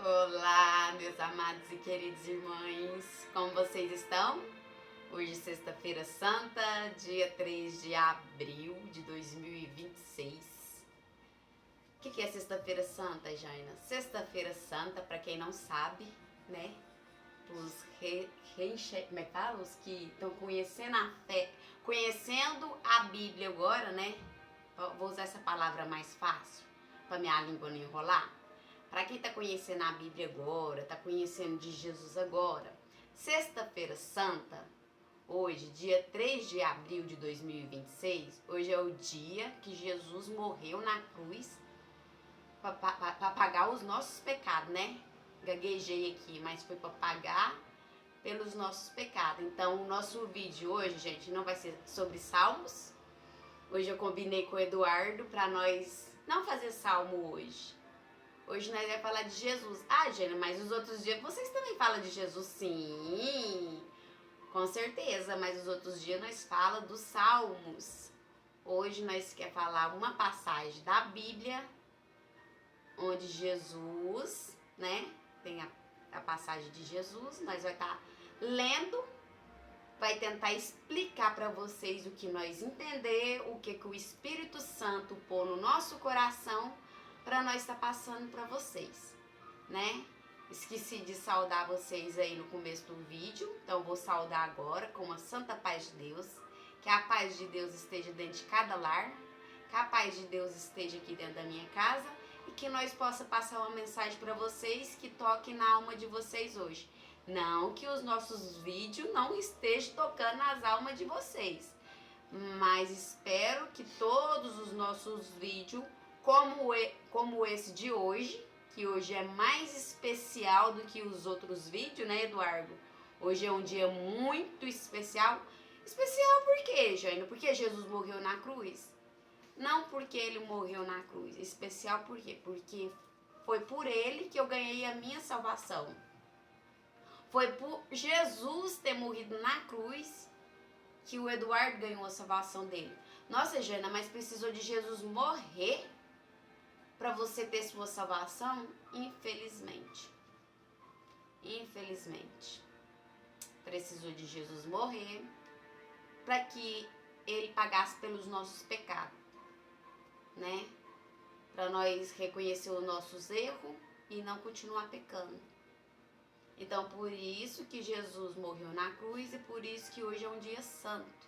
Olá, meus amados e queridos irmãos, como vocês estão? Hoje, sexta-feira santa, dia 3 de abril de 2026. O que é sexta-feira santa, Jaina? Sexta-feira santa, para quem não sabe, né? Os que estão conhecendo a fé, conhecendo a Bíblia agora, né? Vou usar essa palavra mais fácil, para minha língua não enrolar. Para quem está conhecendo a Bíblia agora, está conhecendo de Jesus agora, sexta-feira santa, hoje, dia 3 de abril de 2026, hoje é o dia que Jesus morreu na cruz para pagar os nossos pecados, né? Gaguejei aqui, mas foi para pagar pelos nossos pecados. Então, o nosso vídeo hoje, gente, não vai ser sobre salmos. Hoje eu combinei com o Eduardo para nós não fazer salmo hoje. Hoje nós vamos falar de Jesus. Ah, Jana, mas os outros dias vocês também falam de Jesus? Sim, com certeza, mas os outros dias nós falamos dos salmos. Hoje nós quer falar uma passagem da Bíblia onde Jesus, né, tem a passagem de Jesus, nós vai estar lendo, vai tentar explicar para vocês o que nós entender, o que o Espírito Santo pôr no nosso coração para nós estar passando para vocês, né? Esqueci de saudar vocês aí no começo do vídeo, então vou saudar agora com a santa paz de Deus, que a paz de Deus esteja dentro de cada lar, que a paz de Deus esteja aqui dentro da minha casa e que nós possa passar uma mensagem para vocês que toque na alma de vocês hoje. Não que os nossos vídeos não estejam tocando nas almas de vocês, mas espero que todos os nossos vídeos, como esse de hoje, que hoje é mais especial do que os outros vídeos, né, Eduardo? Hoje é um dia muito especial. Especial por quê, Jaina? Porque Jesus morreu na cruz? Não porque ele morreu na cruz. Especial por quê? Porque foi por ele que eu ganhei a minha salvação. Foi por Jesus ter morrido na cruz que o Eduardo ganhou a salvação dele. Nossa, Jana, mas precisou de Jesus morrer para você ter sua salvação? Infelizmente. Infelizmente. Precisou de Jesus morrer para que ele pagasse pelos nossos pecados, né? Para nós reconhecer os nossos erros e não continuar pecando. Então, por isso que Jesus morreu na cruz e por isso que hoje é um dia santo.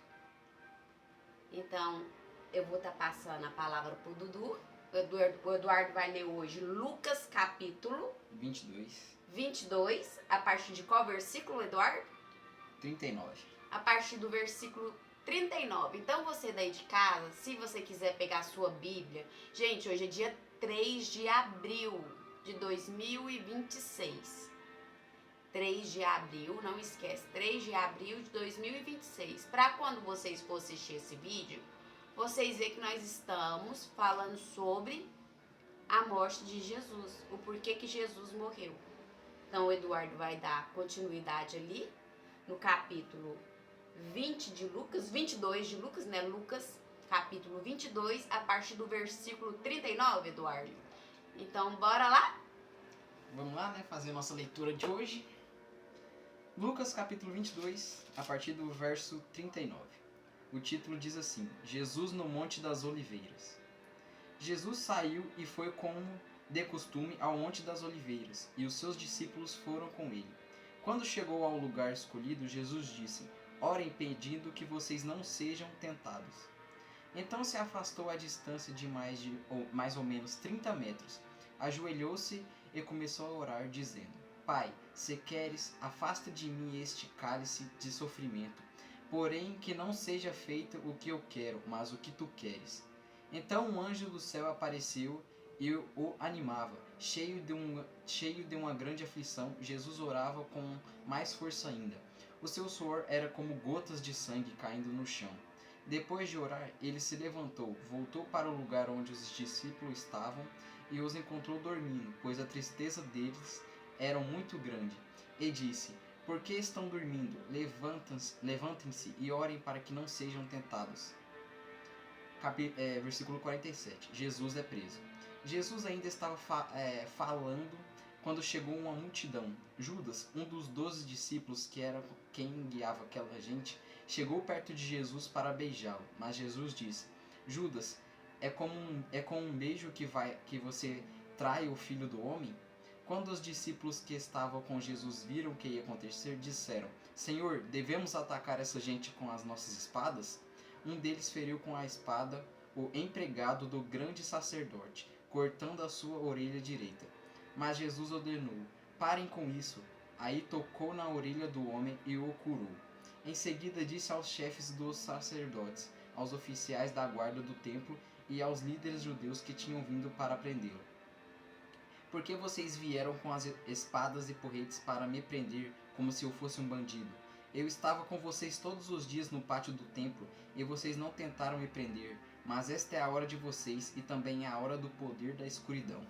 Então, eu vou estar passando a palavra pro Dudu. O Eduardo vai ler hoje Lucas capítulo 22. A partir de qual versículo, Eduardo? 39. A partir do versículo 39. Então, você daí de casa, se você quiser pegar a sua Bíblia... Gente, hoje é dia 3 de abril de 2026. 3 de abril, não esquece, 3 de abril de 2026. Para quando vocês for assistir esse vídeo, vocês verem que nós estamos falando sobre a morte de Jesus, o porquê que Jesus morreu. Então o Eduardo vai dar continuidade ali no capítulo 20 de Lucas, 22 de Lucas, né? Lucas, capítulo 22, a partir do versículo 39, Eduardo. Então bora lá? Vamos lá, né? Fazer a nossa leitura de hoje. Lucas capítulo 22, a partir do verso 39. O título diz assim: Jesus no Monte das Oliveiras. Jesus saiu e foi como de costume ao Monte das Oliveiras, e os seus discípulos foram com ele. Quando chegou ao lugar escolhido, Jesus disse: Orem pedindo que vocês não sejam tentados. Então se afastou à distância de mais ou menos 30 metros, ajoelhou-se e começou a orar, dizendo: Pai, se queres, afasta de mim este cálice de sofrimento, porém que não seja feito o que eu quero, mas o que tu queres. Então um anjo do céu apareceu e o animava. Cheio de uma grande aflição, Jesus orava com mais força ainda. O seu suor era como gotas de sangue caindo no chão. Depois de orar, ele se levantou, voltou para o lugar onde os discípulos estavam e os encontrou dormindo, pois a tristeza deles era muito grande. E disse: Por que estão dormindo? Levantem-se e orem para que não sejam tentados. Versículo 47. Jesus é preso. Jesus ainda estava falando quando chegou uma multidão. Judas, um dos 12 discípulos, que era quem guiava aquela gente, chegou perto de Jesus para beijá-lo. Mas Jesus disse: Judas, é com um beijo que você trai o Filho do Homem? Quando os discípulos que estavam com Jesus viram o que ia acontecer, disseram: Senhor, devemos atacar essa gente com as nossas espadas? Um deles feriu com a espada o empregado do grande sacerdote, cortando a sua orelha direita. Mas Jesus ordenou: parem com isso. Aí tocou na orelha do homem e o curou. Em seguida disse aos chefes dos sacerdotes, aos oficiais da guarda do templo e aos líderes judeus que tinham vindo para prendê-lo: Por que vocês vieram com as espadas e porretes para me prender como se eu fosse um bandido? Eu estava com vocês todos os dias no pátio do templo e vocês não tentaram me prender, mas esta é a hora de vocês e também é a hora do poder da escuridão.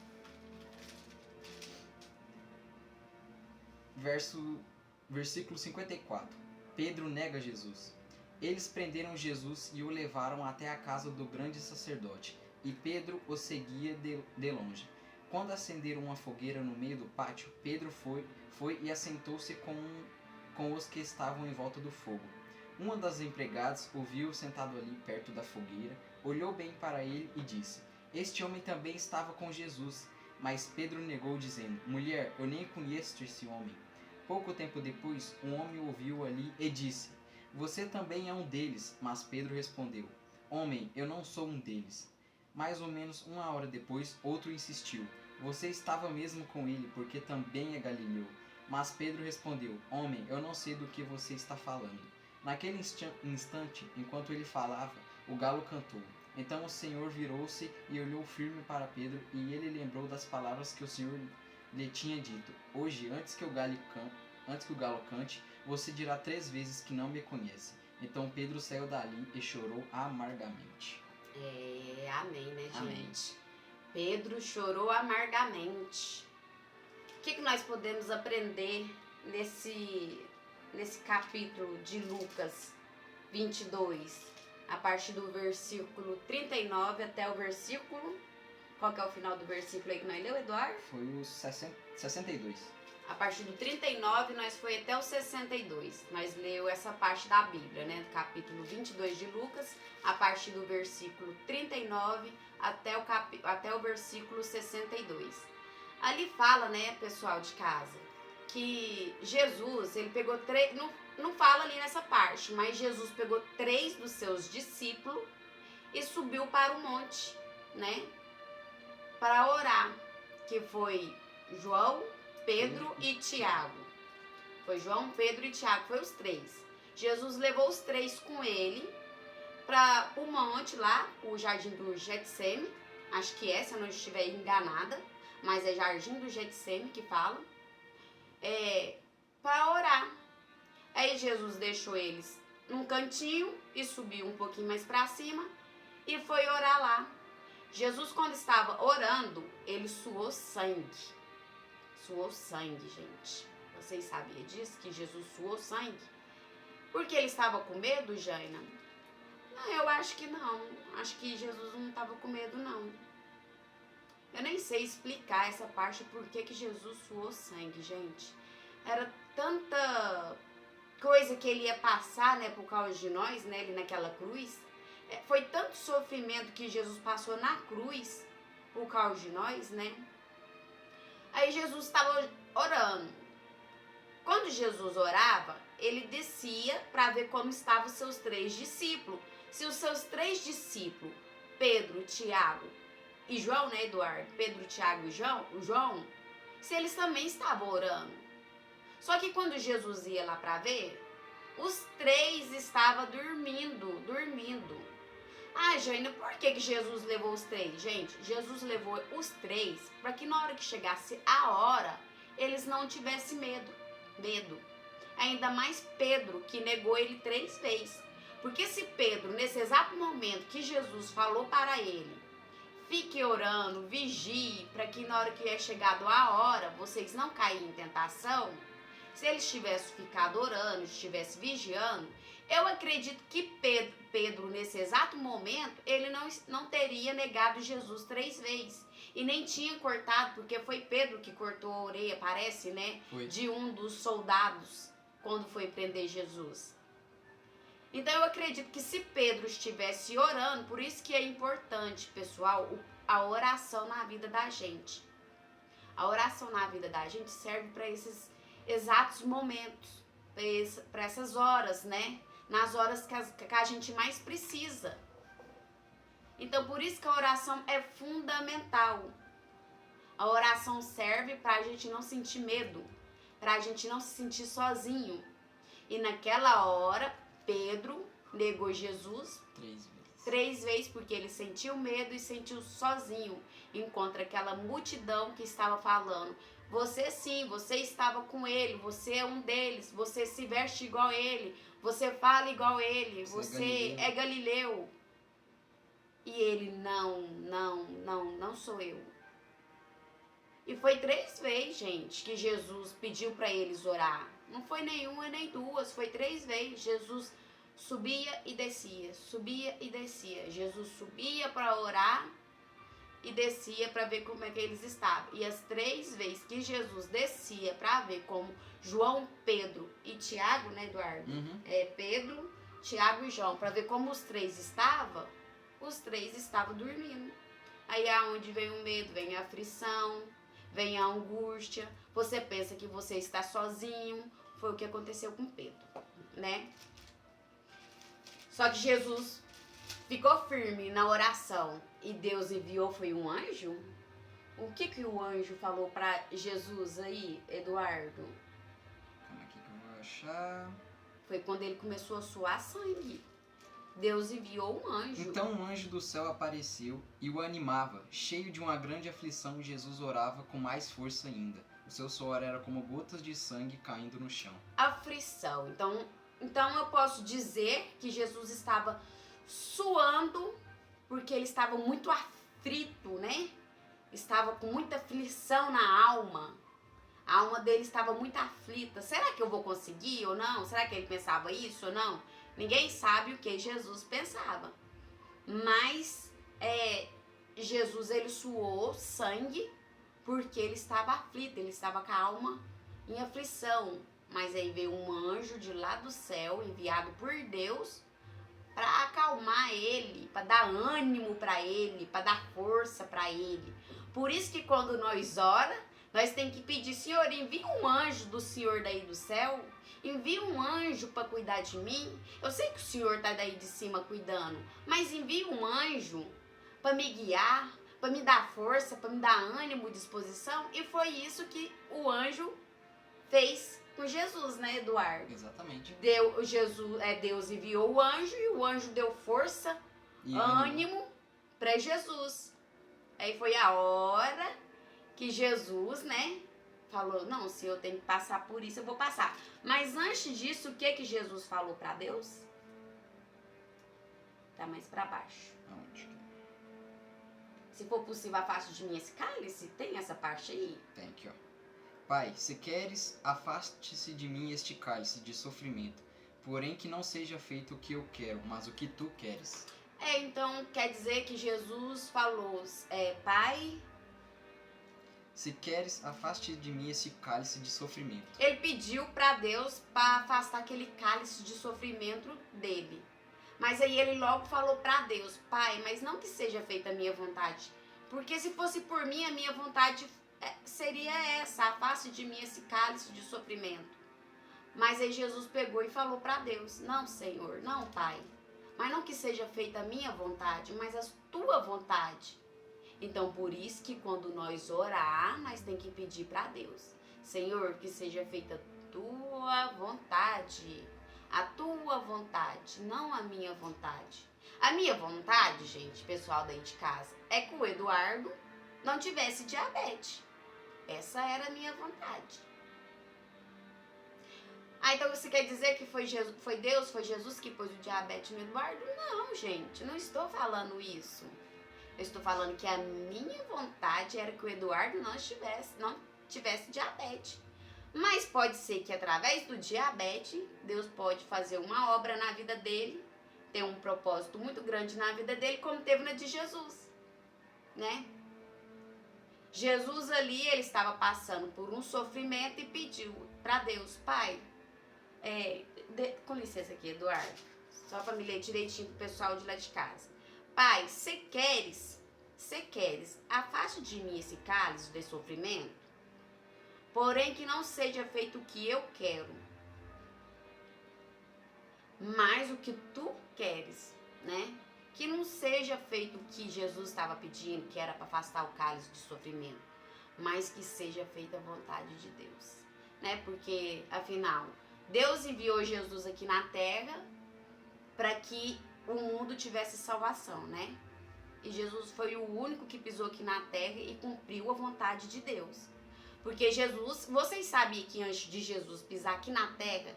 Versículo 54. Pedro nega Jesus. Eles prenderam Jesus e o levaram até a casa do grande sacerdote, e Pedro o seguia de longe. Quando acenderam uma fogueira no meio do pátio, Pedro foi e assentou-se com os que estavam em volta do fogo. Uma das empregadas o viu sentado ali perto da fogueira, olhou bem para ele e disse: Este homem também estava com Jesus. Mas Pedro negou, dizendo: Mulher, eu nem conheço esse homem. Pouco tempo depois, um homem o viu ali e disse: Você também é um deles. Mas Pedro respondeu: Homem, eu não sou um deles. Mais ou menos uma hora depois, outro insistiu: Você estava mesmo com ele, porque também é galileu. Mas Pedro respondeu: Homem, eu não sei do que você está falando. Naquele instante, enquanto ele falava, o galo cantou. Então o Senhor virou-se e olhou firme para Pedro, e ele lembrou das palavras que o Senhor lhe tinha dito: Hoje, antes que o galo cante, você dirá 3 vezes que não me conhece. Então Pedro saiu dali e chorou amargamente. Amém, né, gente? Amém. Pedro chorou amargamente. O que nós podemos aprender nesse capítulo de Lucas 22? A partir do versículo 39 até o versículo... Qual que é o final do versículo aí que nós leu, Eduardo? Foi o 62. A partir do 39, nós foi até o 62. Nós leu essa parte da Bíblia, né? Do capítulo 22 de Lucas, a partir do versículo 39 até o versículo 62. Ali fala, né, pessoal de casa, que Jesus, ele pegou 3... Não fala ali nessa parte, mas Jesus pegou 3 dos seus discípulos e subiu para o monte, né? Para orar, que foi João, Pedro e Tiago. Foi João, Pedro e Tiago, foi os 3. Jesus levou os 3 com ele para o monte lá, o jardim do Getsêmen. Acho que é, se eu não estiver enganada, mas é jardim do Getsêmen que fala. Para orar. Aí Jesus deixou eles num cantinho e subiu um pouquinho mais para cima e foi orar lá. Jesus, quando estava orando, ele suou sangue. Suou sangue, gente. Vocês sabiam disso? Que Jesus suou sangue? Porque ele estava com medo, Jaina? Não, eu acho que não. Acho que Jesus não estava com medo, não. Eu nem sei explicar essa parte, por que Jesus suou sangue, gente. Era tanta coisa que ele ia passar, né, por causa de nós, né, ali naquela cruz. Foi tanto sofrimento que Jesus passou na cruz por causa de nós, né? Aí Jesus estava orando. Quando Jesus orava, ele descia para ver como estavam os seus 3 discípulos. Se os seus 3 discípulos, Pedro, Tiago e João, né, Eduardo? Pedro, Tiago e João, se eles também estavam orando. Só que quando Jesus ia lá para ver, os 3 estavam dormindo. Ah, Jaina, por que Jesus levou os 3? Gente, Jesus levou os 3 para que na hora que chegasse a hora, eles não tivessem medo. Ainda mais Pedro, que negou ele 3 vezes. Porque se Pedro, nesse exato momento que Jesus falou para ele, fique orando, vigie, para que na hora que é chegado a hora, vocês não caírem em tentação, se ele tivesse ficado orando, estivesse vigiando, eu acredito que Pedro, nesse exato momento, ele não teria negado Jesus 3 vezes. e nem tinha cortado, porque foi Pedro que cortou a orelha, parece, né? Foi. De um dos soldados quando foi prender Jesus. Então eu acredito que se Pedro estivesse orando, por isso que é importante, pessoal, a oração na vida da gente. A oração na vida da gente serve para esses exatos momentos, para essas horas, né? Nas horas que a gente mais precisa. Então, por isso que a oração é fundamental. A oração serve para a gente não sentir medo, para a gente não se sentir sozinho. E naquela hora, Pedro negou Jesus 3 vezes, porque ele sentiu medo e sentiu sozinho. Encontra aquela multidão que estava falando: você sim, você estava com ele, você é um deles, você se veste igual ele, você fala igual ele, você é Galileu. E ele, não sou eu. E foi 3 vezes, gente, que Jesus pediu para eles orar. Não foi nenhuma nem duas, foi 3 vezes. Jesus subia e descia, subia e descia. Jesus subia para orar e descia para ver como é que eles estavam. E as 3 vezes que Jesus descia para ver como João, Pedro e Tiago, né, Eduardo? Pedro, Tiago e João, para ver como os 3 estavam, os 3 estavam dormindo. Aí é onde vem o medo, vem a aflição, vem a angústia. Você pensa que você está sozinho. Foi o que aconteceu com Pedro, né? Só que Jesus ficou firme na oração e Deus enviou, foi um anjo? O que o anjo falou para Jesus aí, Eduardo? Calma aqui que eu vou achar. Foi quando ele começou a suar sangue. Deus enviou um anjo. Então um anjo do céu apareceu e o animava. Cheio de uma grande aflição, Jesus orava com mais força ainda. O seu suor era como gotas de sangue caindo no chão. Aflição. Então eu posso dizer que Jesus estava suando porque ele estava muito aflito, né? Estava com muita aflição na alma. A alma dele estava muito aflita. Será que eu vou conseguir ou não? Será que ele pensava isso ou não? Ninguém sabe o que Jesus pensava. Mas Jesus, ele suou sangue porque ele estava aflito, ele estava com a alma em aflição. Mas aí veio um anjo de lá do céu, enviado por Deus, para acalmar ele, para dar ânimo para ele, para dar força para ele. Por isso que quando nós ora, nós temos que pedir: Senhor, envia um anjo do Senhor daí do céu, envia um anjo para cuidar de mim. Eu sei que o Senhor está daí de cima cuidando, mas envia um anjo para me guiar, para me dar força, para me dar ânimo, disposição. E foi isso que o anjo fez com Jesus, né, Eduardo? Exatamente. Deus enviou o anjo e o anjo deu força, ânimo para Jesus. Aí foi a hora que Jesus, né, falou: não, se eu tenho que passar por isso, eu vou passar. Mas antes disso, o que Jesus falou para Deus? Tá mais para baixo. Aonde? Se for possível, afaste de mim esse cálice. Tem essa parte aí? Tem aqui, ó. Pai, se queres, afaste-se de mim este cálice de sofrimento. Porém, que não seja feito o que eu quero, mas o que tu queres. Então quer dizer que Jesus falou: Pai... Se queres, afaste de mim esse cálice de sofrimento. Ele pediu para Deus para afastar aquele cálice de sofrimento dele. Mas aí ele logo falou para Deus: Pai, mas não que seja feita a minha vontade. Porque se fosse por mim, a minha vontade seria essa: afaste de mim esse cálice de sofrimento. Mas aí Jesus pegou e falou para Deus: não, Senhor, não, Pai. Mas não que seja feita a minha vontade, mas a tua vontade. Então, por isso que quando nós orar, nós temos que pedir para Deus: Senhor, que seja feita a tua vontade. A tua vontade, não a minha vontade. A minha vontade, gente, pessoal daí de casa, é que o Eduardo não tivesse diabetes. Essa era a minha vontade. Então você quer dizer que foi Deus, foi Jesus que pôs o diabetes no Eduardo? Não, gente, não estou falando isso. Eu estou falando que a minha vontade era que o Eduardo não tivesse diabetes. Mas pode ser que através do diabetes, Deus pode fazer uma obra na vida dele, ter um propósito muito grande na vida dele, como teve na de Jesus, né? Jesus ali, ele estava passando por um sofrimento e pediu para Deus, Pai, com licença aqui, Eduardo, só para me ler direitinho pro pessoal de lá de casa. Pai, se queres, afaste de mim esse cálice de sofrimento, porém que não seja feito o que eu quero, mas o que tu queres, né? Que não seja feito o que Jesus estava pedindo, que era para afastar o cálice de sofrimento, mas que seja feita a vontade de Deus, né? Porque, afinal, Deus enviou Jesus aqui na terra para que o mundo tivesse salvação, né? E Jesus foi o único que pisou aqui na terra e cumpriu a vontade de Deus. Porque Jesus, vocês sabiam que antes de Jesus pisar aqui na terra,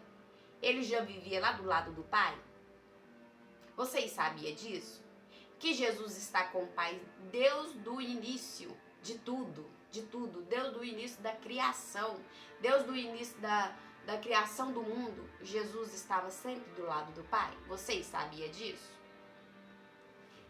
ele já vivia lá do lado do Pai? Vocês sabiam disso? Que Jesus está com o Pai Deus do início de tudo, Deus do início da criação, Deus do início da criação do mundo. Jesus estava sempre do lado do Pai. Vocês sabiam disso?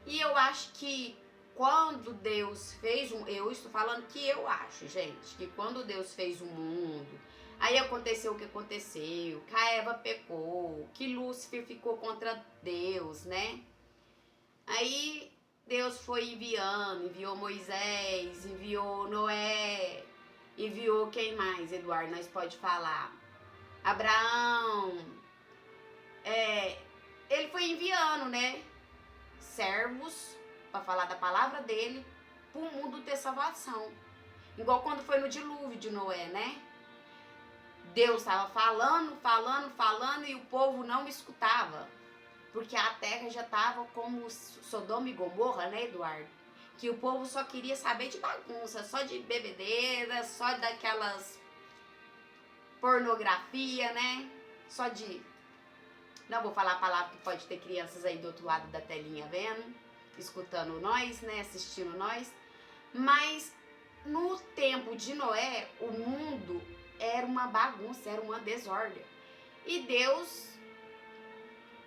E eu acho que quando Deus fez eu estou falando que eu acho, gente, que quando Deus fez o mundo, aí aconteceu o que aconteceu, que a Eva pecou, que Lúcifer ficou contra Deus, né? Aí Deus foi enviou Moisés, enviou Noé, enviou quem mais, Eduardo, nós pode falar? Abraão, ele foi enviando, né? Servos para falar da palavra dele para o mundo ter salvação. Igual quando foi no dilúvio de Noé, né? Deus estava falando e o povo não escutava. Porque a terra já estava como Sodoma e Gomorra, né, Eduardo? Que o povo só queria saber de bagunça, só de bebedeira, só daquelas pornografia, né? Só de... Não vou falar a palavra que pode ter crianças aí do outro lado da telinha vendo, escutando nós, né, assistindo nós. Mas no tempo de Noé, o mundo era uma bagunça, era uma desordem. E Deus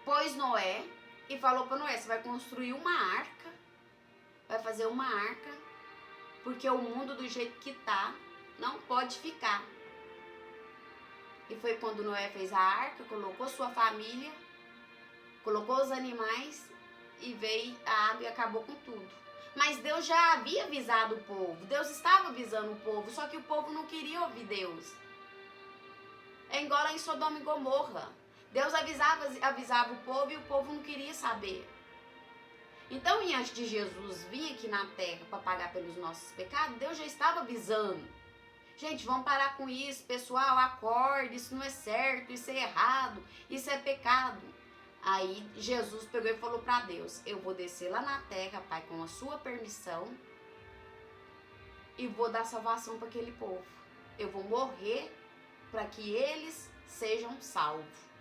pôs Noé e falou para Noé, você vai construir uma arca, vai fazer uma arca, porque o mundo do jeito que tá, não pode ficar. E foi quando Noé fez a arca, colocou sua família, colocou os animais e veio a água e acabou com tudo. Mas Deus já havia avisado o povo, Deus estava avisando o povo, só que o povo não queria ouvir Deus. É igual lá em Sodoma e Gomorra. Deus avisava o povo e o povo não queria saber. Então, antes de Jesus vir aqui na terra para pagar pelos nossos pecados, Deus já estava avisando. Gente, vamos parar com isso, pessoal, acorde, isso não é certo, isso é errado, isso é pecado. Aí Jesus pegou e falou para Deus, eu vou descer lá na terra, Pai, com a sua permissão, e vou dar salvação para aquele povo. Eu vou morrer para que eles sejam salvos.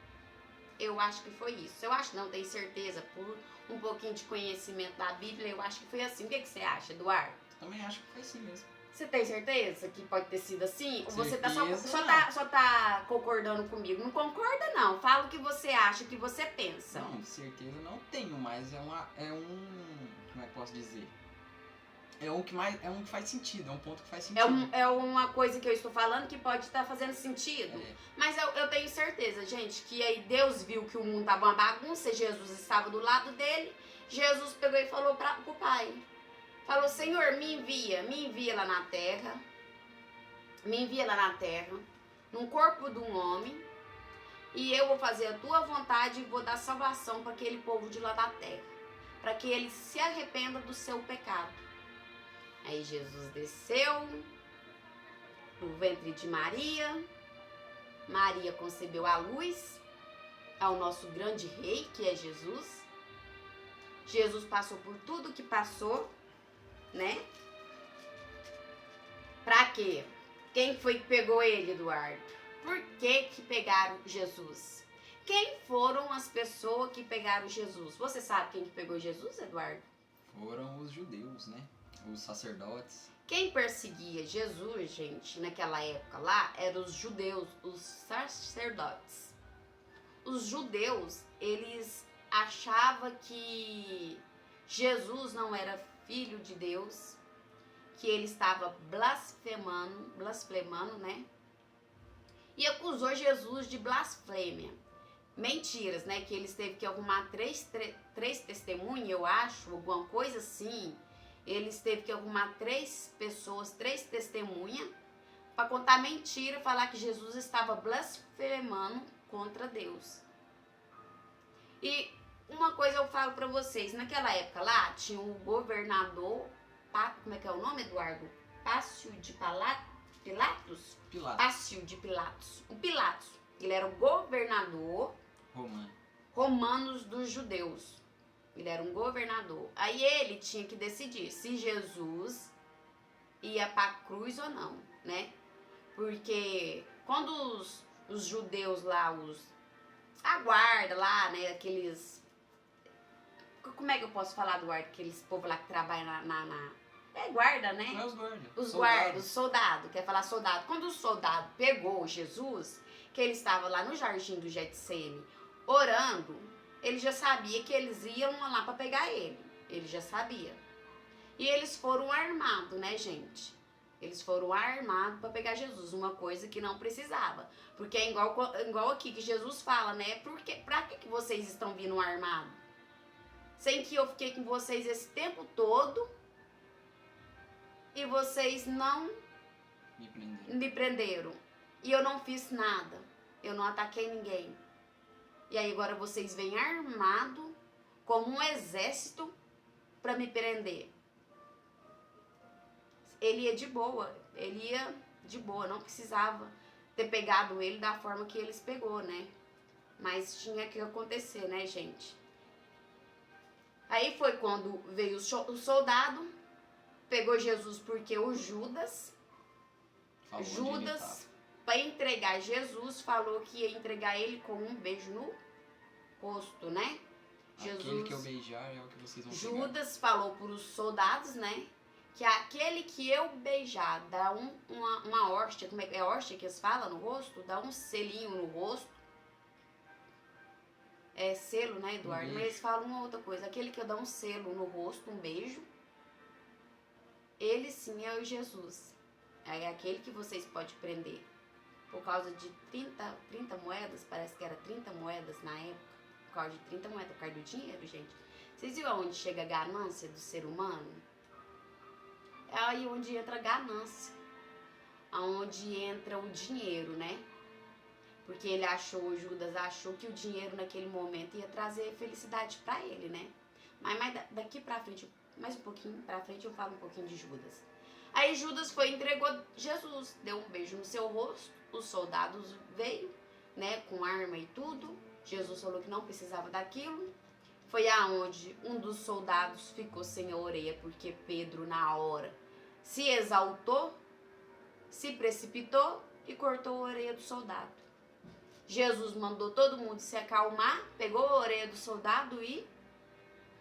Eu acho que foi isso. Eu acho, não tenho certeza, por um pouquinho de conhecimento da Bíblia, eu acho que foi assim. O que você acha, Eduardo? Também acho que foi assim mesmo. Você tem certeza que pode ter sido assim? Ou você Certeza, só tá concordando comigo? Não concorda, não. Fala o que você acha, o que você pensa. Não, certeza não tenho, mas como é que posso dizer? É um que faz sentido, é um ponto que faz sentido. É uma coisa que eu estou falando que pode estar fazendo sentido. Mas eu tenho certeza, gente, que aí Deus viu que o mundo estava uma bagunça, Jesus estava do lado dele. Jesus pegou e falou pro Pai. Falou, Senhor, me envia lá na terra. Me envia lá na terra, num corpo de um homem. E eu vou fazer a tua vontade e vou dar salvação para aquele povo de lá da terra. Para que eles se arrependam do seu pecado. Aí Jesus desceu no ventre de Maria. Maria concebeu a luz ao nosso grande rei, que é Jesus. Jesus passou por tudo que passou, né? Pra quê? Quem foi que pegou ele, Eduardo? Por que que pegaram Jesus? Quem foram as pessoas que pegaram Jesus? Você sabe quem que pegou Jesus, Eduardo? Foram os judeus, né? Os sacerdotes. Quem perseguia Jesus, gente, naquela época lá, eram os judeus, os sacerdotes. Os judeus, eles achavam que Jesus não era filho de Deus, que ele estava blasfemando, né? E acusou Jesus de blasfêmia. Mentiras, né? Que eles teve que arrumar três testemunhas, eu acho, alguma coisa assim. Eles teve que arrumar 3 pessoas, 3 testemunhas, para contar mentira, falar que Jesus estava blasfemando contra Deus. E uma coisa eu falo para vocês, naquela época lá, tinha o governador, como é que é o nome, Eduardo? Pácio de Pilatos? Pácio de Pilatos. O Pilatos, ele era o governador romanos dos judeus. Ele era um governador. Aí ele tinha que decidir se Jesus ia para a cruz ou não, né? Porque quando os judeus lá, a guarda lá, né? Aqueles... Como é que eu posso falar do guarda? Aqueles povo lá que trabalha é guarda, né? É os guardas. Os guardas, os soldados. Quer falar soldado? Quando o soldado pegou Jesus, que ele estava lá no jardim do Getsêmani, orando, ele já sabia que eles iam lá para pegar ele. Ele já sabia. E eles foram armados, né, gente? Eles foram armados para pegar Jesus. Uma coisa que não precisava. Porque é igual aqui que Jesus fala, né? Pra que vocês estão vindo armados? Sem que eu fiquei com vocês esse tempo todo e vocês não me prenderam. E eu não fiz nada. Eu não ataquei ninguém. E aí agora vocês vêm armados como um exército para me prender. Ele ia de boa, não precisava ter pegado ele da forma que eles pegou, né? Mas tinha que acontecer, né, gente? Aí foi quando veio o soldado, pegou Jesus porque o Judas, para entregar Jesus, falou que ia entregar ele com um beijo no rosto, né? Aquele que eu beijar é o que vocês vão pegar. Judas falou para os soldados, né? Que aquele que eu beijar dá uma hóstia, como é hóstia que eles falam no rosto? Dá um selinho no rosto. É selo, né, Eduardo? Mas eles falam uma outra coisa. Aquele que eu dá um selo no rosto, um beijo, ele sim é o Jesus. É aquele que vocês podem prender. Por causa de 30 moedas, parece que era 30 moedas na época. Por causa de 30 moedas, por causa do dinheiro, gente. Vocês viram aonde chega a ganância do ser humano? É aí onde entra a ganância. Aonde entra o dinheiro, né? Porque o Judas achou que o dinheiro naquele momento ia trazer felicidade pra ele, né? Mas daqui pra frente, mais um pouquinho pra frente, eu falo um pouquinho de Judas. Aí Judas foi e entregou Jesus, deu um beijo no seu rosto, os soldados veio, né, com arma e tudo. Jesus falou que não precisava daquilo. Foi aonde um dos soldados ficou sem a orelha, porque Pedro, na hora, se exaltou, se precipitou e cortou a orelha do soldado. Jesus mandou todo mundo se acalmar, pegou a orelha do soldado e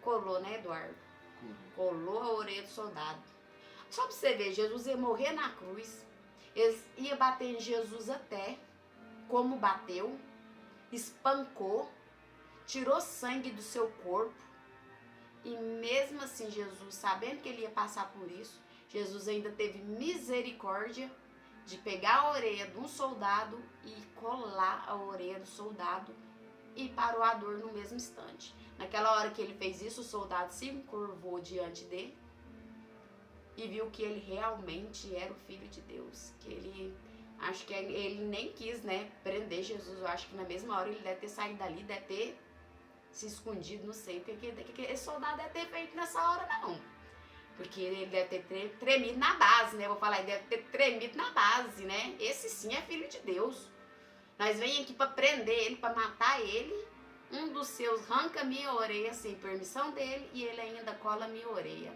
colou, né, Eduardo? Colou a orelha do soldado. Só pra você ver, Jesus ia morrer na cruz, eles iam bater em Jesus até, como bateu, espancou, tirou sangue do seu corpo, e mesmo assim Jesus, sabendo que ele ia passar por isso, Jesus ainda teve misericórdia de pegar a orelha de um soldado e colar a orelha do soldado, e parou a dor no mesmo instante. Naquela hora que ele fez isso, o soldado se encurvou diante dele e viu que ele realmente era o Filho de Deus. Que ele, acho que ele nem quis, né, prender Jesus. Eu acho que na mesma hora ele deve ter saído dali, deve ter se escondido, não sei o que esse soldado deve ter feito nessa hora, não. Porque ele deve ter tremido na base, né? Vou falar, ele deve ter tremido na base, né? Esse sim é Filho de Deus. Nós vem aqui para prender ele, para matar ele. Um dos seus arranca minha orelha sem permissão dele e ele ainda cola minha orelha.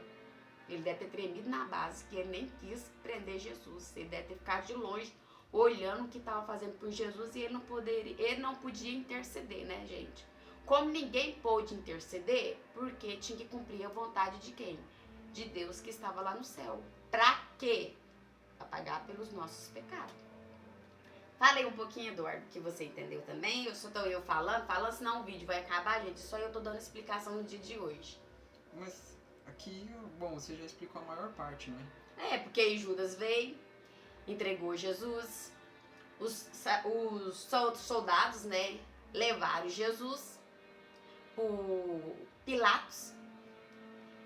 Ele deve ter tremido na base, que ele nem quis prender Jesus. Ele deve ter ficado de longe, olhando o que estava fazendo por Jesus, e ele não podia interceder, né, gente? Como ninguém pôde interceder, porque tinha que cumprir a vontade de quem? De Deus que estava lá no céu. Pra quê? Pra pagar pelos nossos pecados. Falei um pouquinho, Eduardo, que você entendeu também. Eu só tô falando, senão o vídeo vai acabar, gente. Só eu tô dando explicação no dia de hoje. Mas aqui, bom, você já explicou a maior parte, né? Porque aí Judas veio, entregou Jesus. Os soldados, né, levaram Jesus por Pilatos.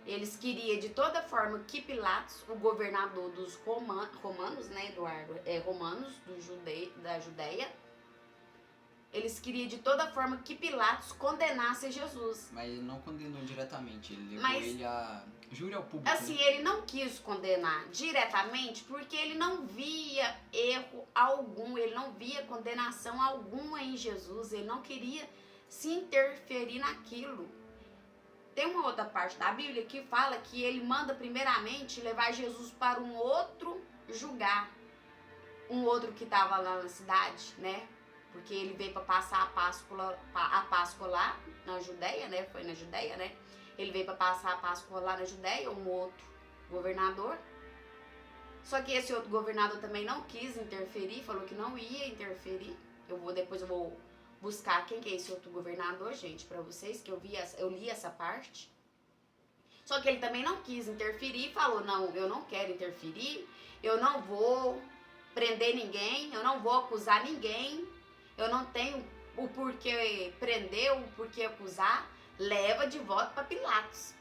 Eles queriam de toda forma que Pilatos, o governador dos romanos, né, Eduardo? Romanos da Judeia. Eles queriam de toda forma que Pilatos condenasse Jesus. Mas ele não condenou diretamente, ele levou ele a júri ao público. Assim, né? ele não quis condenar diretamente porque ele não via erro algum, ele não via condenação alguma em Jesus, ele não queria se interferir naquilo. Tem uma outra parte da Bíblia que fala que ele manda primeiramente levar Jesus para um outro julgar, um outro que estava lá na cidade, né? Porque ele veio para passar a Páscoa lá na Judeia, né? Foi na Judeia, né? Ele veio para passar a Páscoa lá na Judeia, um outro governador. Só que esse outro governador também não quis interferir, falou que não ia interferir. Depois eu vou buscar quem que é esse outro governador, gente, para vocês, que eu li essa parte. Só que ele também não quis interferir, falou, não, eu não quero interferir, eu não vou prender ninguém, eu não vou acusar ninguém, eu não tenho o porquê prender, o porquê acusar, leva de volta para Pilatos.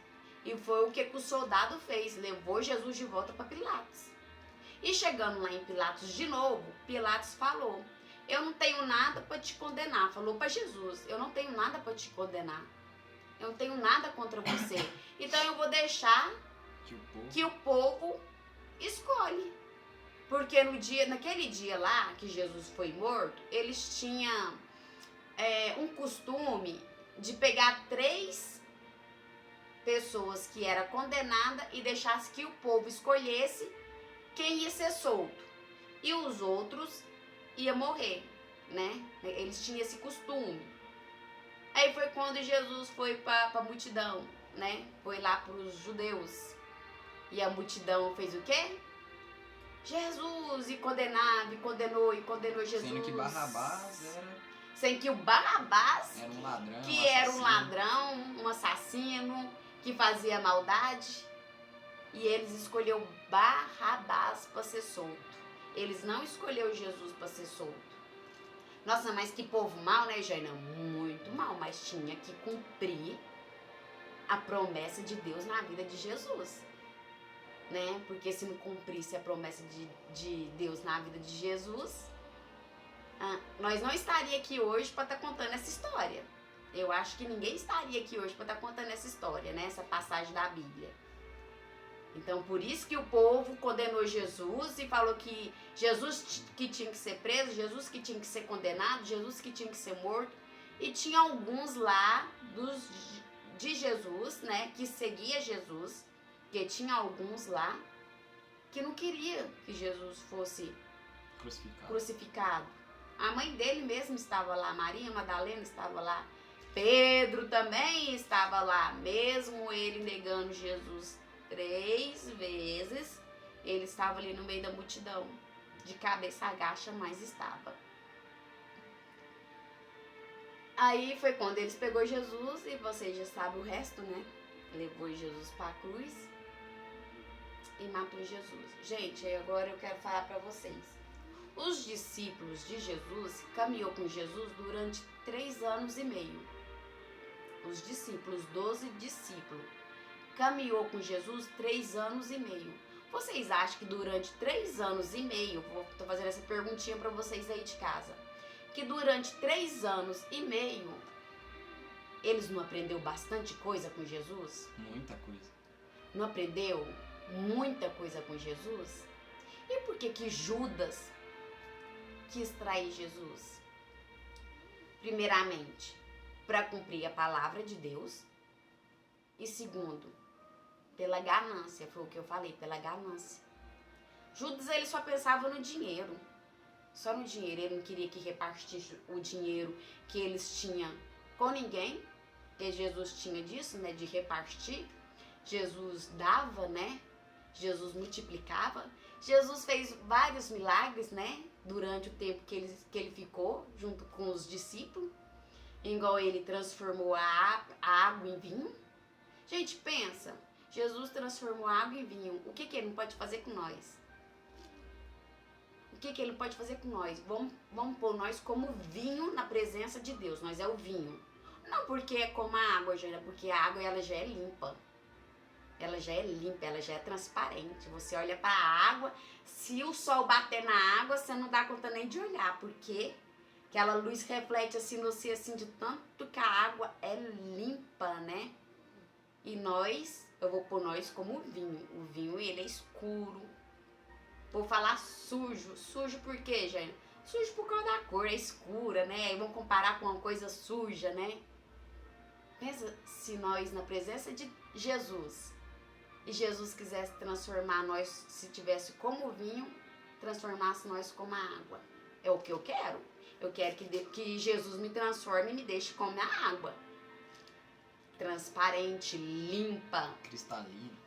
E foi o que o soldado fez, levou Jesus de volta para Pilatos. E chegando lá em Pilatos de novo, Pilatos falou, eu não tenho nada para te condenar, falou para Jesus, eu não tenho nada para te condenar, eu não tenho nada contra você, então eu vou deixar que o povo escolhe. Porque naquele dia lá que Jesus foi morto, eles tinham um costume de pegar 3 pessoas que eram condenadas e deixasse que o povo escolhesse quem ia ser solto. E os outros iam morrer, né? Eles tinham esse costume. Aí foi quando Jesus foi para a multidão, né? Foi lá para os judeus. E a multidão fez o quê? Jesus, e condenava, e condenou Jesus. Sendo que Barrabás Sem que o Barrabás era um ladrão, que era um ladrão, um assassino, que fazia maldade. E eles escolheram Barrabás para ser solto. Eles não escolheram Jesus para ser solto. Nossa, mas que povo mal, né, Jaina? Muito mal, mas tinha que cumprir a promessa de Deus na vida de Jesus. Né? Porque se não cumprisse a promessa de Deus na vida de Jesus, nós não estaria aqui hoje para estar contando essa história. Eu acho que ninguém estaria aqui hoje para estar contando essa história, né? Essa passagem da Bíblia. Então, por isso que o povo condenou Jesus e falou que Jesus que tinha que ser preso, Jesus que tinha que ser condenado, Jesus que tinha que ser morto. E tinha alguns lá de Jesus, né? Que seguia Jesus. Porque tinha alguns lá que não queria que Jesus fosse crucificado. A mãe dele mesmo estava lá, Maria Madalena estava lá, Pedro também estava lá, mesmo ele negando Jesus 3 vezes, ele estava ali no meio da multidão, de cabeça agacha, mas estava. Aí foi quando eles pegou Jesus, e vocês já sabem o resto, né? Levou Jesus para a cruz e matou Jesus. Gente, agora eu quero falar para vocês. Os discípulos de Jesus caminhou com Jesus durante 3 anos e meio. Os discípulos, 12 discípulos, caminhou com Jesus 3 anos e meio. Vocês acham que durante 3 anos e meio, tô fazendo essa perguntinha para vocês aí de casa, que durante 3 anos e meio eles não aprendeu bastante coisa com Jesus? Muita coisa. Não aprendeu muita coisa com Jesus? E por que Judas quis trair Jesus? Primeiramente, para cumprir a palavra de Deus. E segundo, pela ganância. Foi o que eu falei, pela ganância. Judas, ele só pensava no dinheiro. Só no dinheiro. Ele não queria que repartisse o dinheiro que eles tinham com ninguém. Porque Jesus tinha disso, né? De repartir. Jesus dava, né? Jesus multiplicava. Jesus fez vários milagres, né? Durante o tempo que ele ficou junto com os discípulos. Igual ele transformou a água em vinho. Gente, pensa. Jesus transformou água em vinho. O que ele não pode fazer com nós? O que ele pode fazer com nós? Vamos pôr nós como vinho na presença de Deus. Nós é o vinho. Não porque é como a água, gente, porque a água ela já é limpa. Ela já é limpa, ela já é transparente. Você olha para a água, se o sol bater na água, você não dá conta nem de olhar, porque aquela luz reflete assim no você, assim, de tanto que a água é limpa, né? E eu vou pôr nós como vinho. O vinho, ele é escuro. Vou falar sujo. Sujo por quê, gente? Sujo por causa da cor, é escura, né? E vamos comparar com uma coisa suja, né? Pensa se nós, na presença de Jesus, e Jesus quisesse transformar nós, se tivesse como vinho, transformasse nós como a água. É o que eu quero. Eu quero que Jesus me transforme e me deixe como a água. Transparente, limpa.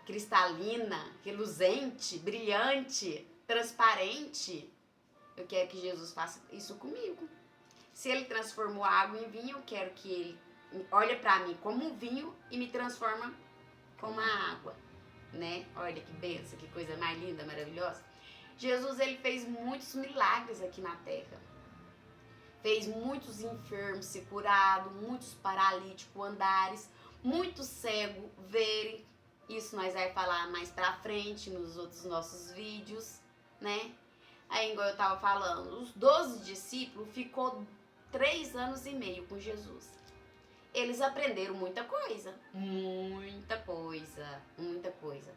Cristalina, reluzente, brilhante, transparente. Eu quero que Jesus faça isso comigo. Se ele transformou a água em vinho, eu quero que ele olhe para mim como um vinho e me transforma como a água. Né? Olha que bênção, que coisa mais linda, maravilhosa. Jesus, ele fez muitos milagres aqui na terra. Fez muitos enfermos ser curados, muitos paralíticos andares, muitos cegos verem. Isso nós vamos falar mais pra frente nos outros nossos vídeos, né? Aí, igual eu tava falando, os 12 discípulos ficou 3 anos e meio com Jesus. Eles aprenderam muita coisa. Muita coisa. Muita coisa.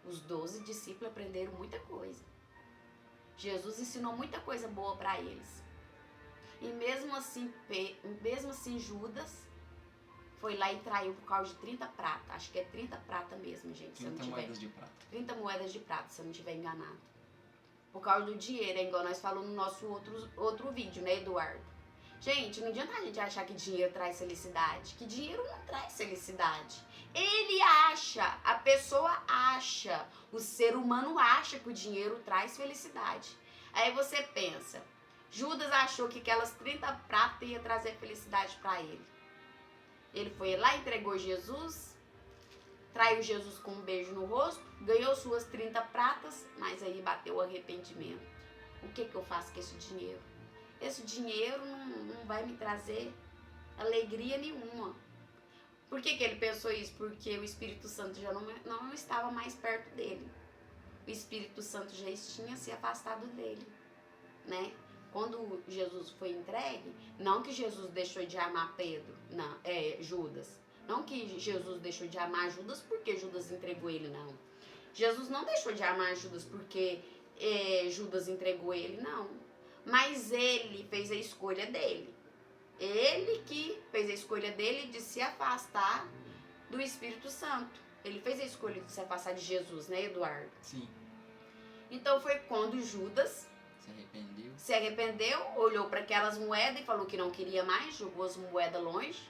Os 12 discípulos aprenderam muita coisa. Jesus ensinou muita coisa boa para eles. E mesmo assim Judas foi lá e traiu por causa de 30 prata. Acho que é 30 prata mesmo, gente. 30 moedas de prata. 30 moedas de prata, se eu não estiver enganado. Por causa do dinheiro, é igual nós falamos no nosso outro vídeo, né, Eduardo? Gente, não adianta a gente achar que dinheiro traz felicidade. Que dinheiro não traz felicidade. Ele acha, a pessoa acha, o ser humano acha que o dinheiro traz felicidade. Aí você pensa, Judas achou que aquelas 30 pratas ia trazer felicidade para ele. Ele foi lá, entregou Jesus, traiu Jesus com um beijo no rosto, ganhou suas 30 pratas, mas aí bateu o arrependimento. O que eu faço com esse dinheiro? Esse dinheiro não vai me trazer alegria nenhuma. Por que ele pensou isso? Porque o Espírito Santo já não estava mais perto dele. O Espírito Santo já tinha se afastado dele, né? Quando Jesus foi entregue, não que Jesus deixou de amar Judas. Não que Jesus deixou de amar Judas porque Judas entregou ele, não. Jesus não deixou de amar Judas porque Judas entregou ele, não. Mas ele fez a escolha dele. Ele que fez a escolha dele de se afastar do Espírito Santo. Ele fez a escolha de se afastar de Jesus, né, Eduardo? Sim. Então foi quando Judas se arrependeu, olhou para aquelas moedas e falou que não queria mais, jogou as moedas longe.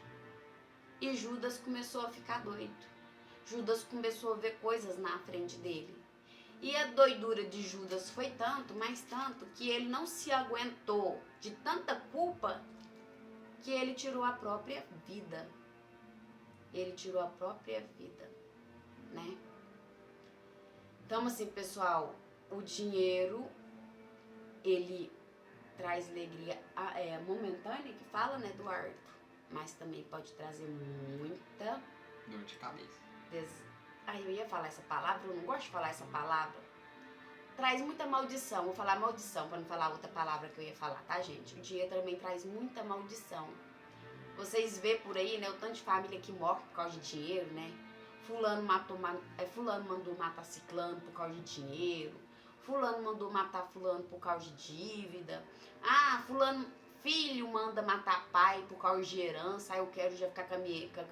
E Judas começou a ficar doido. Judas começou a ver coisas na frente dele. E a doidura de Judas foi tanto, mas tanto, que ele não se aguentou de tanta culpa que ele tirou a própria vida. Ele tirou a própria vida, né? Então, assim, pessoal, o dinheiro, ele traz alegria momentânea, que fala, né, Eduardo? Mas também pode trazer muita dor de cabeça. Eu ia falar essa palavra, eu não gosto de falar essa palavra. Traz muita maldição. Vou falar maldição para não falar outra palavra que eu ia falar, tá, gente? O dinheiro também traz muita maldição. Vocês vê por aí, né, o tanto de família que morre por causa de dinheiro, né? Fulano mandou matar ciclano por causa de dinheiro. Fulano mandou matar fulano por causa de dívida. Filho manda matar pai por causa de herança. Eu quero já ficar com a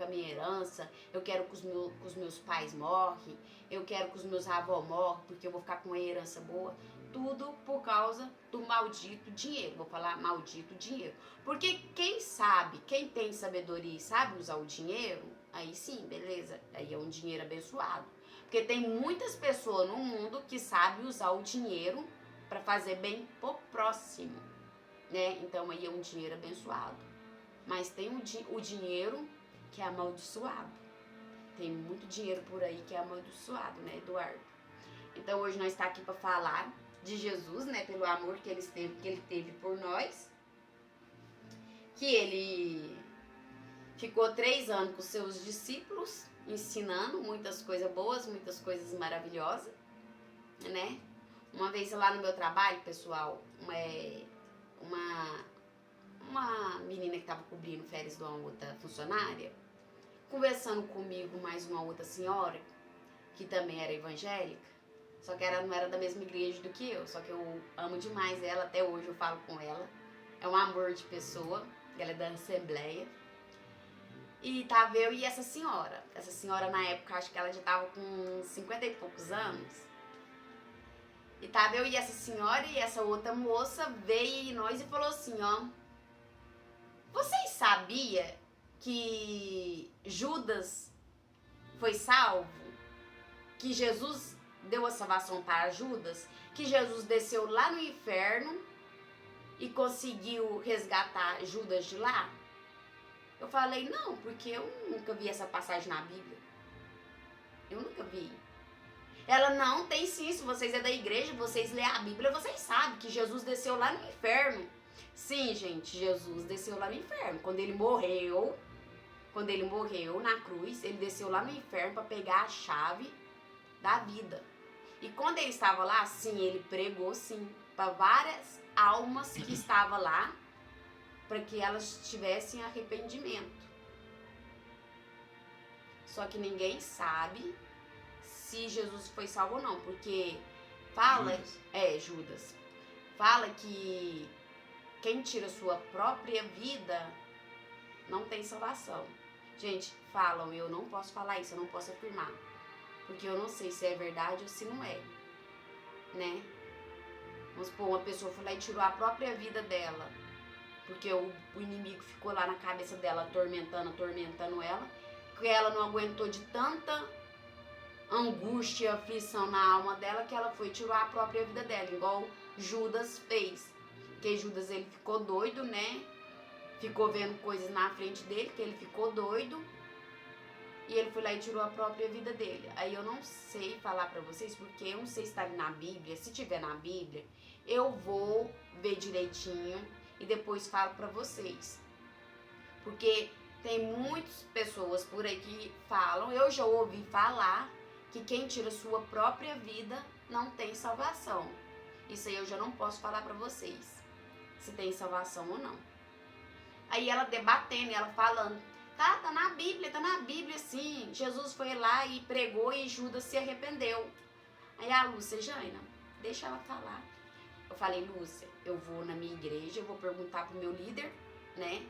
minha herança. Eu quero que os meus pais morrem. Eu quero que os meus avós morram porque eu vou ficar com uma herança boa. Tudo por causa do maldito dinheiro. Vou falar maldito dinheiro. Porque quem tem sabedoria e sabe usar o dinheiro, aí sim, beleza. Aí é um dinheiro abençoado. Porque tem muitas pessoas no mundo que sabem usar o dinheiro para fazer bem pro próximo, né? Então aí é um dinheiro abençoado. Mas tem o dinheiro que é amaldiçoado. tem muito dinheiro por aí que é amaldiçoado, né, Eduardo? Então hoje nós estamos aqui para falar de Jesus, né, pelo amor que ele teve por nós, que ele ficou 3 anos com seus discípulos, ensinando muitas coisas boas, muitas coisas maravilhosas, né? Uma vez lá no meu trabalho, pessoal, uma menina que estava cobrindo férias de uma outra funcionária, conversando comigo mais uma outra senhora, que também era evangélica, só que ela não era da mesma igreja do que eu, só que eu amo demais ela, até hoje eu falo com ela, é um amor de pessoa, ela é da Assembleia. E tava eu e essa senhora na época, acho que ela já tava com 50 e poucos anos. E tava eu e essa senhora e essa outra moça veio em nós e falou assim, ó, vocês sabiam que Judas foi salvo? Que Jesus deu a salvação para Judas? Que Jesus desceu lá no inferno e conseguiu resgatar Judas de lá? Eu falei, não, porque eu nunca vi essa passagem na Bíblia. Eu nunca vi. Ela, não, tem sim, se vocês é da igreja, vocês lêem a Bíblia, vocês sabem que Jesus desceu lá no inferno. Sim, gente, Jesus desceu lá no inferno. Quando ele morreu na cruz, ele desceu lá no inferno para pegar a chave da vida. E quando ele estava lá, sim, ele pregou, sim, para várias almas que estavam lá, para que elas tivessem arrependimento. Só que ninguém sabe se Jesus foi salvo ou não, porque fala, Judas, fala que quem tira sua própria vida não tem salvação. Gente, falam, eu não posso falar isso, eu não posso afirmar, porque eu não sei se é verdade ou se não é, né? Vamos supor, uma pessoa foi lá e tirou a própria vida dela, porque o inimigo ficou lá na cabeça dela, atormentando ela, que ela não aguentou de tanta angústia e aflição na alma dela, que ela foi e tirou a própria vida dela, igual Judas fez. Porque Judas, ele ficou doido, né? Ficou vendo coisas na frente dele, que ele ficou doido, e ele foi lá e tirou a própria vida dele. Aí eu não sei falar pra vocês, porque eu não sei se tá ali na Bíblia. Se tiver na Bíblia, eu vou ver direitinho e depois falo pra vocês. Porque tem muitas pessoas por aí que falam, eu já ouvi falar, que quem tira sua própria vida não tem salvação. Isso aí eu já não posso falar pra vocês, se tem salvação ou não. Aí ela debatendo, ela falando, tá na Bíblia sim, Jesus foi lá e pregou e Judas se arrependeu. Aí a Lúcia, Jaina, deixa ela falar. Eu falei, Lúcia, eu vou na minha igreja, eu vou perguntar pro meu líder, né,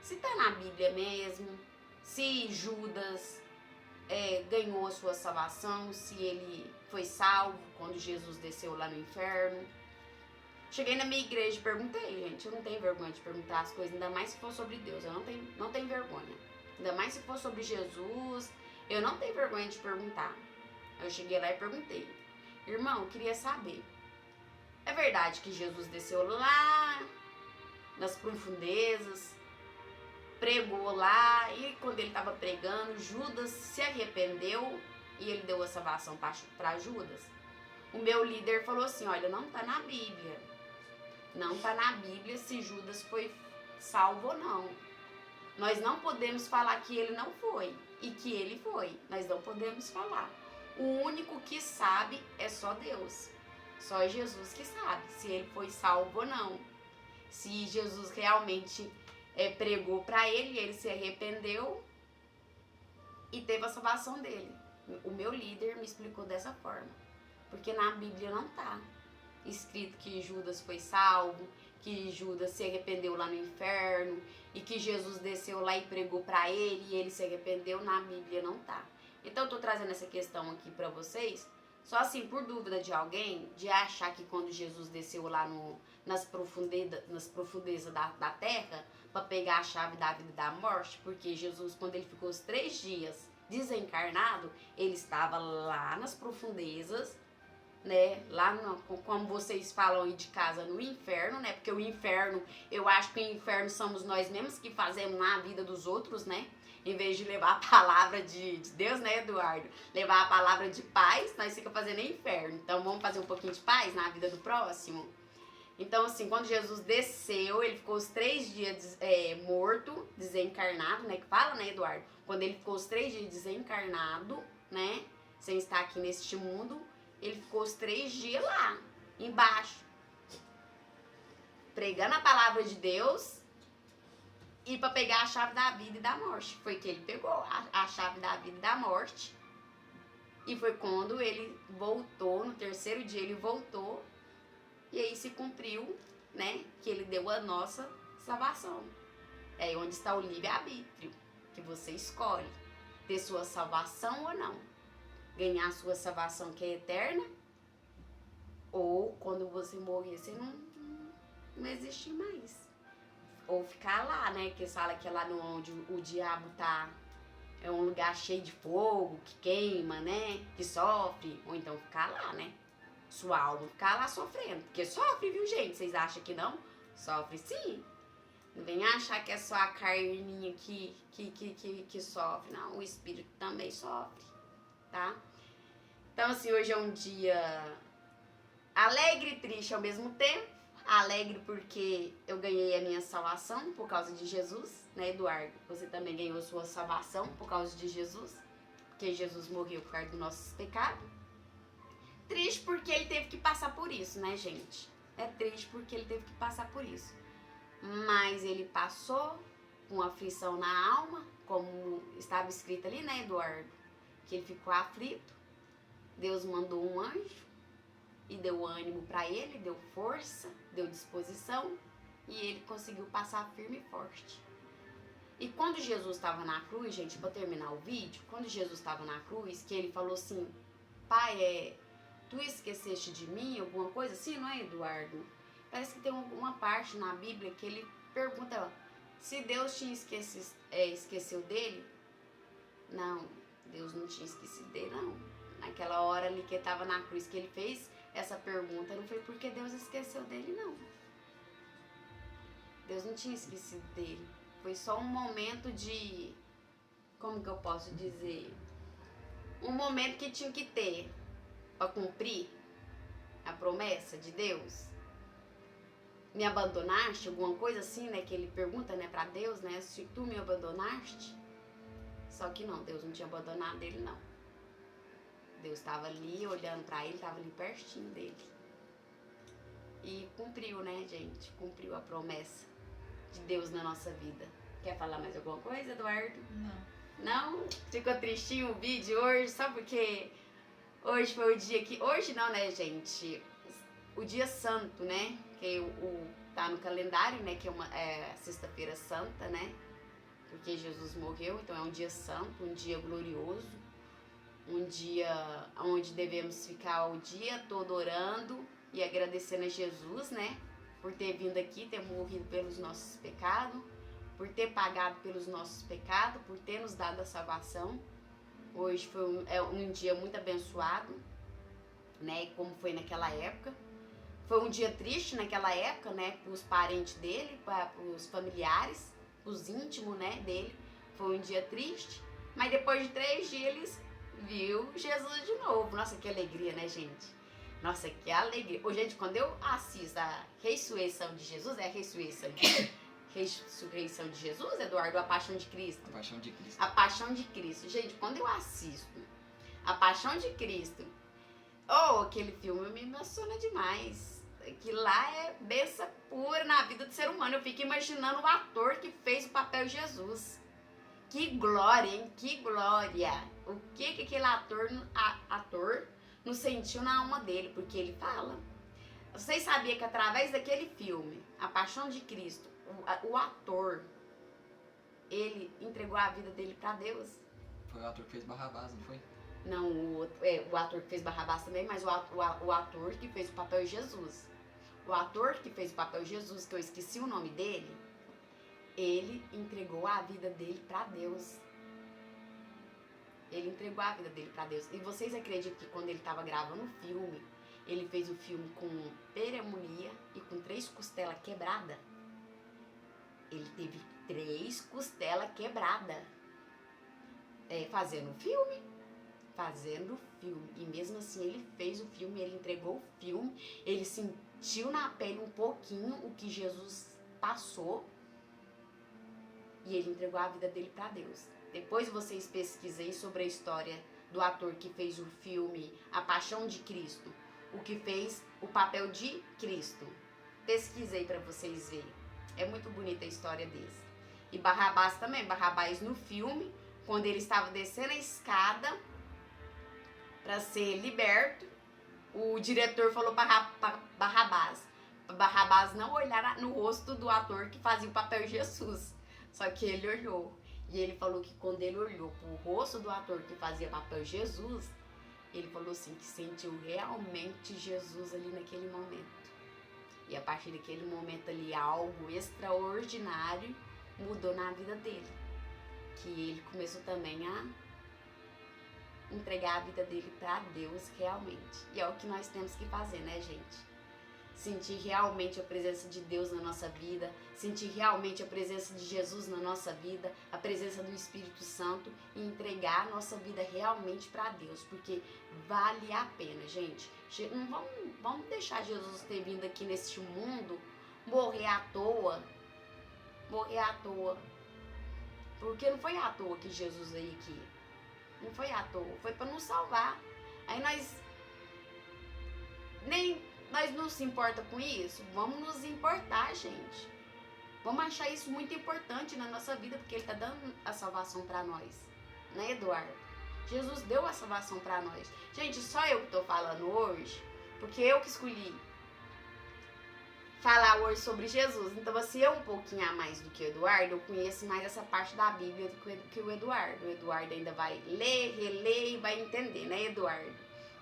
se tá na Bíblia mesmo, se Judas ganhou a sua salvação, se ele foi salvo quando Jesus desceu lá no inferno. Cheguei na minha igreja e perguntei, gente, eu não tenho vergonha de perguntar as coisas, ainda mais se for sobre Deus, eu não tenho vergonha. Ainda mais se for sobre Jesus, eu não tenho vergonha de perguntar. Eu cheguei lá e perguntei, irmão, eu queria saber, é verdade que Jesus desceu lá nas profundezas, pregou lá, e quando ele estava pregando, Judas se arrependeu e ele deu a salvação para Judas? O meu líder falou assim, olha, não tá na Bíblia. Não tá na Bíblia se Judas foi salvo ou não. Nós não podemos falar que ele não foi e que ele foi. Nós não podemos falar. O único que sabe é só Deus. Só Jesus que sabe se ele foi salvo ou não. Se Jesus realmente pregou para ele, ele se arrependeu e teve a salvação dele. O meu líder me explicou dessa forma. Porque na Bíblia não tá escrito que Judas foi salvo, que Judas se arrependeu lá no inferno e que Jesus desceu lá e pregou para ele e ele se arrependeu. Na Bíblia não tá. Então eu tô trazendo essa questão aqui para vocês, só assim por dúvida de alguém, de achar que quando Jesus desceu lá nas profundezas da terra para pegar a chave da vida e da morte, porque Jesus, quando ele ficou os 3 dias desencarnado, ele estava lá nas profundezas, né, lá no, como vocês falam aí de casa, no inferno, né, porque o inferno, eu acho que o inferno somos nós mesmos que fazemos na vida dos outros, né, Em vez de levar a palavra de Deus, né, Eduardo? Levar a palavra de paz, nós fica fazendo inferno. Então vamos fazer um pouquinho de paz na vida do próximo? Então, assim, quando Jesus desceu, ele ficou os 3 dias morto, desencarnado, né? Que fala, né, Eduardo? Quando ele ficou os 3 dias desencarnado, né? Sem estar aqui neste mundo, ele ficou os 3 dias lá, embaixo. Pregando a palavra de Deus e para pegar a chave da vida e da morte. Foi que ele pegou a chave da vida e da morte. E foi quando ele voltou, no 3º dia ele voltou. E aí se cumpriu, né, que ele deu a nossa salvação. É onde está o livre-arbítrio, que você escolhe ter sua salvação ou não. Ganhar a sua salvação que é eterna, ou quando você morrer, você não existe mais. Ou ficar lá, né, que fala que é lá onde o diabo tá, é um lugar cheio de fogo, que queima, né, que sofre, ou então ficar lá, né. Sua alma ficar lá sofrendo. Porque sofre, viu, gente? Vocês acham que não? Sofre sim. Não vem achar que é só a carninha que sofre. Não, o espírito também sofre, tá? Então, assim, hoje é um dia alegre e triste ao mesmo tempo. Alegre porque eu ganhei a minha salvação por causa de Jesus, né, Eduardo? Você também ganhou sua salvação por causa de Jesus. Porque Jesus morreu por causa dos nossos pecados. Triste porque ele teve que passar por isso, né, gente? É triste porque ele teve que passar por isso. Mas ele passou com aflição na alma, como estava escrito ali, né, Eduardo? Que ele ficou aflito. Deus mandou um anjo e deu ânimo para ele, deu força, deu disposição e ele conseguiu passar firme e forte. E quando Jesus estava na cruz, gente, para terminar o vídeo, quando Jesus estava na cruz, que ele falou assim, Pai, tu esqueceste de mim, alguma coisa assim, não é, Eduardo? Parece que tem uma parte na Bíblia que ele pergunta se Deus tinha esqueceu dele. Não, Deus não tinha esquecido dele, não. Naquela hora ali que ele estava na cruz, que ele fez essa pergunta, não foi porque Deus esqueceu dele, não. Deus não tinha esquecido dele. Foi só um momento de, como que eu posso dizer? Um momento que tinha que ter para cumprir a promessa de Deus. Me abandonaste? Alguma coisa assim, né? Que ele pergunta, né, para Deus, né? Se tu me abandonaste. Só que não, Deus não tinha abandonado ele, não. Deus estava ali olhando para ele, estava ali pertinho dele. E cumpriu, né, gente? Cumpriu a promessa de Deus na nossa vida. Quer falar mais alguma coisa, Eduardo? Não. Não? Ficou tristinho o vídeo hoje? Só porque hoje foi o dia que... Hoje não, né, gente? O dia santo, né? Que tá no calendário, né? Que é sexta-feira santa, né? Porque Jesus morreu, então é um dia santo, um dia glorioso. Um dia onde devemos ficar o dia todo orando e agradecendo a Jesus, né? Por ter vindo aqui, ter morrido pelos nossos pecados, por ter pagado pelos nossos pecados, por ter nos dado a salvação. Hoje foi um dia muito abençoado, né? Como foi naquela época. Foi um dia triste naquela época, né? Para os parentes dele, para os familiares, os íntimos, né, dele. Foi um dia triste, mas depois de 3 dias eles viu Jesus de novo. Nossa, que alegria, né, gente? Nossa, que alegria. Ô, gente, quando eu assisto a ressurreição de Jesus, é a ressurreição de Jesus, Eduardo, a Paixão de Cristo? A Paixão de Cristo. A Paixão de Cristo. Gente, quando eu assisto a Paixão de Cristo, aquele filme me emociona demais. Que lá é bênção pura na vida do ser humano. Eu fico imaginando o ator que fez o papel de Jesus. Que glória, hein? Que glória! O que aquele ator não sentiu na alma dele? Porque ele fala. Vocês sabiam que através daquele filme, A Paixão de Cristo, o ator, ele entregou a vida dele pra Deus? Foi o ator que fez Barrabás, não foi? Não, o ator que fez Barrabás também, mas o ator que fez o papel de Jesus. O ator que fez o papel de Jesus, que eu esqueci o nome dele, ele entregou a vida dele pra Deus. Ele entregou a vida dele pra Deus. E vocês acreditam que quando ele estava gravando o filme, ele fez o filme com pneumonia e com 3 costelas quebradas? Ele teve 3 costelas quebradas. fazendo filme. Fazendo filme. E mesmo assim ele fez o filme, ele entregou o filme, ele sentiu na pele um pouquinho o que Jesus passou e ele entregou a vida dele para Deus. Depois vocês pesquisem sobre a história do ator que fez o filme A Paixão de Cristo, o que fez o papel de Cristo. Pesquisei para vocês verem. É muito bonita a história desse. E Barrabás também. Barrabás no filme, quando ele estava descendo a escada para ser liberto, o diretor falou para Barrabás não olhar no rosto do ator que fazia o papel de Jesus. Só que ele olhou. E ele falou que quando ele olhou pro rosto do ator que fazia o papel de Jesus, ele falou assim que sentiu realmente Jesus ali naquele momento. E a partir daquele momento ali, algo extraordinário mudou na vida dele. Que ele começou também a entregar a vida dele para Deus realmente. E é o que nós temos que fazer, né, gente? Sentir realmente a presença de Deus na nossa vida, sentir realmente a presença de Jesus na nossa vida, a presença do Espírito Santo e entregar a nossa vida realmente para Deus, porque vale a pena, gente. Não vamos deixar Jesus ter vindo aqui neste mundo morrer à toa, porque não foi à toa que Jesus veio aqui, não foi à toa, foi para nos salvar. Aí nós não se importa com isso? Vamos nos importar, gente. Vamos achar isso muito importante na nossa vida, porque ele está dando a salvação para nós, né, Eduardo? Jesus deu a salvação para nós. Gente, só eu que estou falando hoje, porque eu que escolhi falar hoje sobre Jesus. Então, assim, eu um pouquinho a mais do que o Eduardo, eu conheço mais essa parte da Bíblia do que o Eduardo. O Eduardo ainda vai ler, reler e vai entender, né, Eduardo?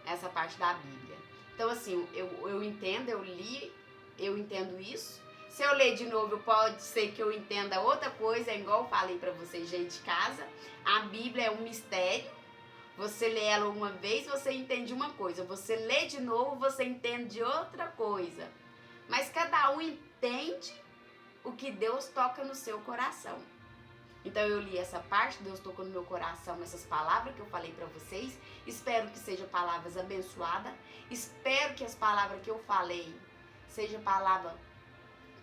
Essa parte da Bíblia. Então, assim, eu entendo, eu li, eu entendo isso. Se eu ler de novo, pode ser que eu entenda outra coisa, é igual eu falei pra vocês, gente de casa. A Bíblia é um mistério. Você lê ela uma vez, você entende uma coisa. Você lê de novo, você entende outra coisa. Mas cada um entende o que Deus toca no seu coração. Então eu li essa parte, Deus tocou no meu coração nessas palavras que eu falei pra vocês. Espero que sejam palavras abençoadas. Espero que as palavras que eu falei sejam palavras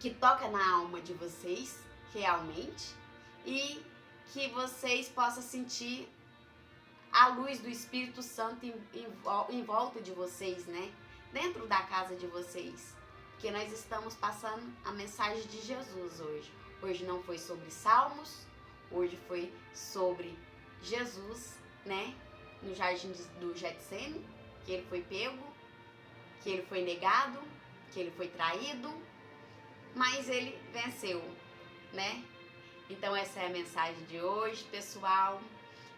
que tocam na alma de vocês, realmente. E que vocês possam sentir a luz do Espírito Santo em volta de vocês, né? Dentro da casa de vocês. Porque nós estamos passando a mensagem de Jesus hoje. Hoje não foi sobre salmos. Hoje foi sobre Jesus, né? No jardim do Getsêmani, que ele foi pego, que ele foi negado, que ele foi traído, mas ele venceu, né? Então essa é a mensagem de hoje, pessoal.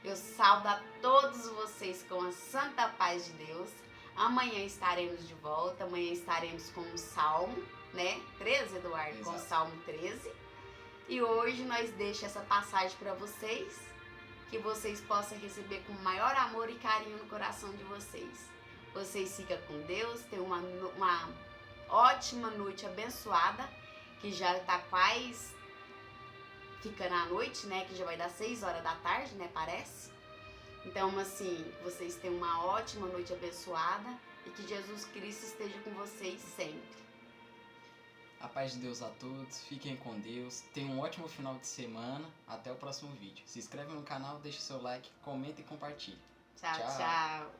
Eu saúdo a todos vocês com a santa paz de Deus. Amanhã estaremos de volta, amanhã estaremos com o Salmo, né? 13, Eduardo? Exato. Com o Salmo 13. E hoje nós deixamos essa passagem para vocês, que vocês possam receber com maior amor e carinho no coração de vocês. Vocês ficam com Deus, tenham uma ótima noite abençoada, que já está quase ficando à noite, né? Que já vai dar 6 horas da tarde, né? Parece. Então, assim, vocês tenham uma ótima noite abençoada e que Jesus Cristo esteja com vocês sempre. A paz de Deus a todos, fiquem com Deus, tenham um ótimo final de semana, até o próximo vídeo. Se inscreve no canal, deixa seu like, comenta e compartilha. Tchau, tchau.